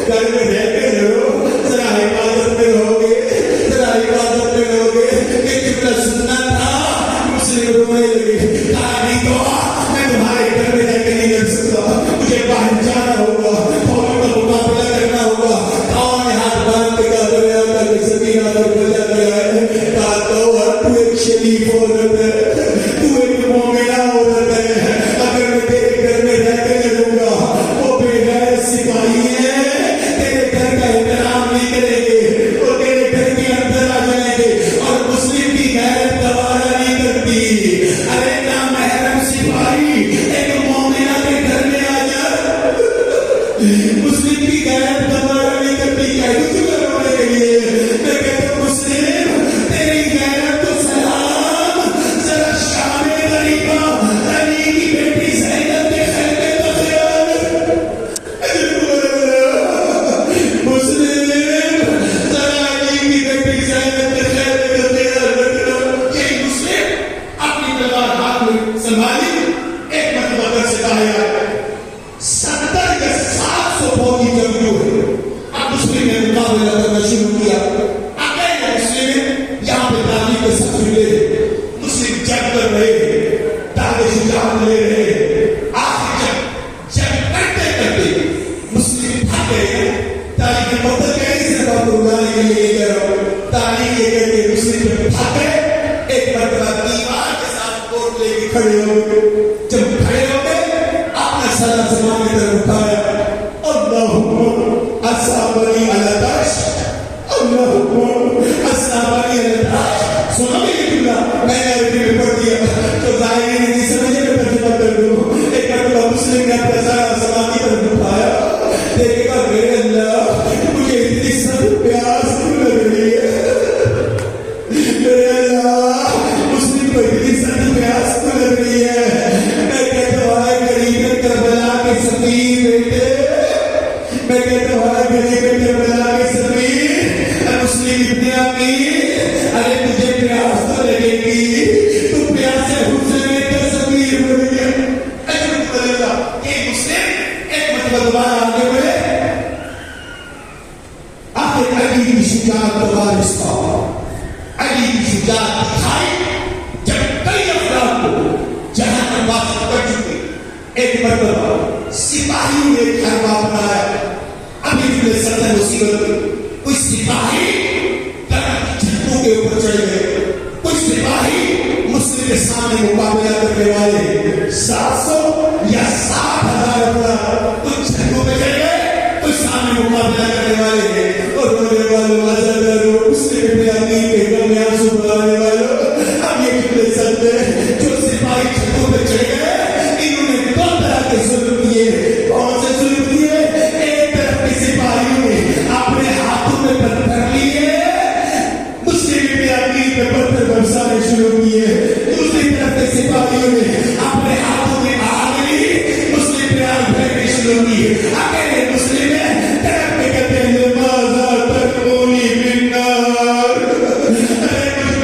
گھر میں رہ کے رہو، ذرا حفاظت میں رہو گے، ذرا حفاظت میں رہو گے. کہ قبلہ سننا تھا. مسلم رونے لگے. کہا نہیں تو میں تمہارے گھر میں رہ کے نہیں رہ سکتا، مجھے باہر جانا ہوگا، فوجوں کا مقابلہ کرنا ہوگا. کون ہاتھ باندھ کے کہا دنیا کا کہ سکینہ پر بجا گیا ہے. کہا تو ایک شریف عورت ہے، تو ایک مومنہ عورت ہے. اگر میں تیرے گھر میں رہ کے رہوں گا، وہ بے غیرت سپاہی ہیں، تیرے گھر کا احترام نہیں کریں گے، وہ تیرے گھر کے اندر آ جائیں گے. اور مسلم کی غیرت گوارا نہیں کرتی. ارے نامحرم سپاہی ایک مومنہ کے گھر میں آ جائے، مسلم کی غیرت گوارا نہیں کرتی. کہہ دوں رونے کے لیے میں کہتا ہوں مسلم تیری غیرت تو سلام. ذرا شام غریبہ علی کی بیٹی زینب کے خیمے کا خیال. مسلم ذرا علی کی بیٹی زینب کے خیمے کا خیال رکھنا. یہ مسلم اپنی تلوار ہاتھ میں سنبھالی. ایک مرتبہ گھر سے باہر آیا. 70 یا 700 فوجی جنگجو ہے. اب مسلم نے مقابلہ کرنا شروع کیا. اکیلے مسلم یہاں پہ تعلیم کے ساتھ ملے ہیں. مسلم جنگ کر رہے ہیں، دعوے شجاعت لے رہے ہیں. آخر جنگ کرتے کرتے مسلم تھک گئے ہیں. تاریخ مدد کے اس بات کو اڑانے کے لیے کہہ رہا ہوں. تاریخ یہ کہتے ہیں مسلم جب تھک گئے ایک مرتبہ دیوار کے ساتھ کوٹ لے کے کھڑے ہو گئے. جب کھڑے ہو گئے اپنا سر آسمان کی طرف اٹھایا. اللہم اصابنی علی العرش، اللہم اصابنی علی العرش. سنو گے یہ جملہ میں نے عربی میں پڑھ دیا تو ظاہری نہیں سمجھے میں ترجمہ کر دوں. ایک مرتبہ مسلم نے اپنا سر آسمان کی طرف اٹھایا. دیکھے گا میرے اللہ مجھے اتنی سخت پیاس کیوں لگ رہی ہے. میرے اللہ مسلم کو اتنی سخت پیاس کیوں لگ رہی ہے. میں کہتا ہوں اے غریب کربلا کے سفیر بیٹے، میں کہتا ہوں اے غریب کربلا کے سفیر مسلم ابن عقیل، ارے تجھے پیاس تو لگے گی، تو پیاس سے حسین کا سفیر بن گیا. ایک مسلم ایک مرتبہ دوبارہ آگے بڑھے. آخر علی کی شجاعت کا وارث تھا. علی کی شجاعت دکھائی جب کئی افراد کو جہاں پر واقع کر چکے. ایک مرتبہ سپاہیوں نے ایک حربہ بنایا. ابھی جنہیں سردر مصیبت کوئی سپاہی چھتوں کے اوپر چڑھ گئے. کوئی سپاہی مسلم کے سامنے مقابلہ کرنے والے 700 یا 60,000 افراد کوئی چھتوں پہ چڑھ گئے، کوئی سامنے مقابلہ کرنے والے ہیں. اور رونے والوں عزاداروں مسلم ابن عقیل کے گھر میں آنسو بہانے والوں اب یہ کتنے سب ہیں جو سپاہی چھتوں پہ چڑھ گئے. انہوں نے دو طرح کے ظلم کیے. کون سے ظلم کیے؟ ایک طرف کے سپاہیوں نے اپنے ہاتھوں میں پتھر لیے، مسلم ابن عقیل پہ پتھر برسانے شروع کیے. دوسری طرف کے سپاہیوں نے اپنے ہاتھوں میں آگ لی، مسلم پہ آگ پھینکنے شروع کی. اکیلے مسلم نے طرف پہ کہتے ہیں لماذا ترمونی بالنار، ارے مجھ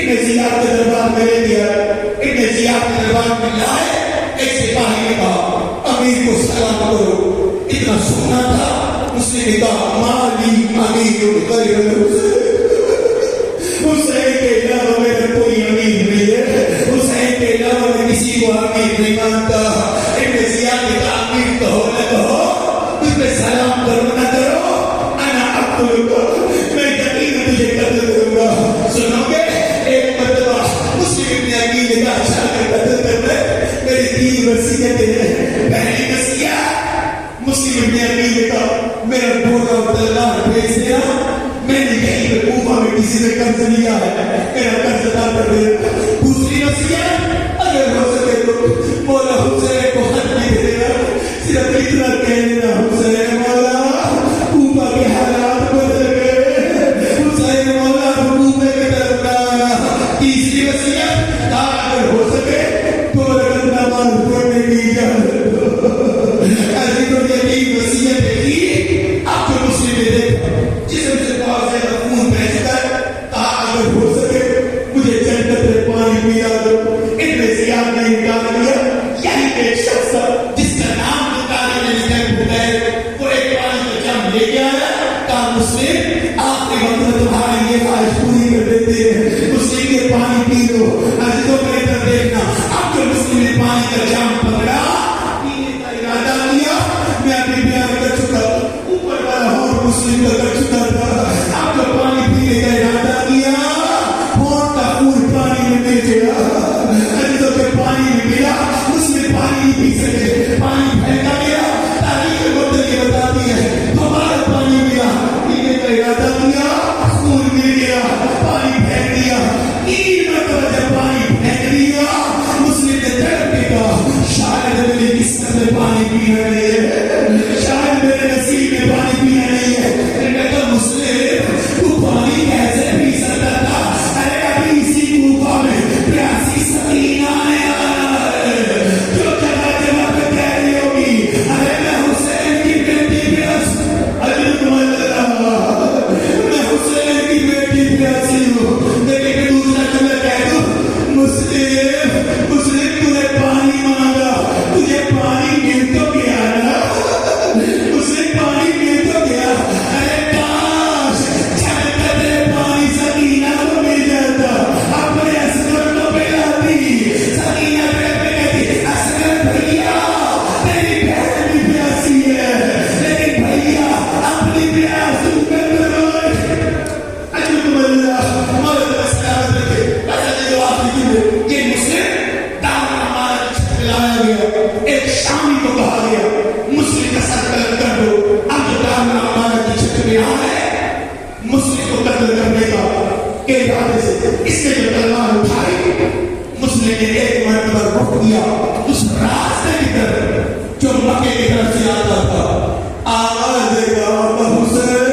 ابن زیاد کے دربار میں لے گیا. ابن زیاد کے دربار میں لائے. ایک سپاہی نے کہا امیر کو سلام کرو. اتنا سونا تھا. مسلم نے کہا مالی امیر غیر حسین کے علاوہ میرا کوئی امیر نہیں ہے. حسین کے علاوہ میں کسی کو امیر نہیں مانتا. ابن زیاد نے کہا امیر کہو نہ کہو, تجھ پہ سلام کرو نہ کرو, انا اقتلک, میں یقین تجھے قتل کروں گا. سنو گے ایک مرتبہ مسلم ابن عقیل نے کہا اچھا کر قتل کرنا ہے, میری 3 وصیتیں ہیں. پہلی وصیت مسلم ابن عقیل نے کہا میرا گھوڑا اور تلوار بھیج دینا, میں نے یہیں پہ کوفہ میں کسی سے قرض لیا ہے, میرا قرض ادا کر دے. دوسری وصیت اگر ہو سکے تو مولا حسین کو خط لکھ دینا, صرف اتنا کہہ دینا حسین مولا کوفہ کے حالات بدل گئے, حسین مولا کوفے کے طرف نہ آنا. تیسری وصیت اگر ہو سکے تو رکعت نماز پڑھنے کی اجازت دو. ایسی تو یہ 3 وصیتیں تھی. اب جو مسلم نے دیکھا جسم سے بہت زیادہ خون بہہ کر کہا اگر ہو سکے مجھے چند قطرے پانی پلا دو. ابن زیاد نے انکار کیا. یہی ایک شخص جس کا نام بتانے میں نکل گئے وہ ایک پانی کا جام لے کے آیا. کہا مسلم آخری وقت میں تمہاری یہ خواہش پوری کر دیتے ہیں, مسلم یہ پانی پی لو. عزیزوں میں ادھر دیکھنا, اب جو مسلم نے پانی کا جام پکڑا پینے کا ارادہ کیا. میں ابھی بیان کر چکا اوپر والا ہور مسلم کا کر چکا تھا. اب جو پانی پینے کا ارادہ کیا ہور کا خون پانی میں مل گیا. عزیزوں کے پانی میں ملا, مسلم پانی نہیں پی سکے, پانی پھینکا گیا. تاریخ مدت یہ بتاتی ہے دوبارہ پانی ملا, پینے کا ارادہ کیا خون مل گیا, پانی پھینک دیا. 3 مرتبہ جب پانی پھینک دیا مسلم نے تڑپ کے کہا شاید میری قسمت میں پانی پینا نہیں ہے, شاید میرے نصیب میں پانی پینا نہیں ہے. میں کہا مسلم تو پانی کیسے پی سکتا تھا؟ ارے ابھی اسی کوفہ میں پیاسی سکینہ آیا ہے جو جگہ جگہ پہ کہہ رہی ہوگی ارے میں حسین کی بیٹی پیاس, میں حسین کی بیٹی پیاسی ہوں. لیکن دوسرا جملہ کہہ دوں مسلم تجھے پانی مانگا, تجھے پانی مل تو گیا نا, اسے پانی مل تو گیا. ارے کاش چند قطرے پانی سکینہ کو مل جاتا, اپنے اصغر کو پلاتی. سکینہ پہ کہتی اصغر بھیا تیری بہن بھی پیاسی ہے, لیکن بھیا اپنی پیاس تم کر کرو. اجب اللہ ہمارے سلامت رکھے. جو آپ دیکھیں یہ مسلم دار ہمارا لایا گیا, ایک شامی کو کہا گیا مسلم کا سر قتل کر دو. اب جو دار ہمارا کی چھت میں آئے مسلم کو قتل کرنے کا ارادے سے اس نے جو تلوار اٹھائی مسلم نے ایک مرتبہ رک دیا اس راستے کی طرف جو مکے کی طرف سے آتا تھا. آواز دے گا حسین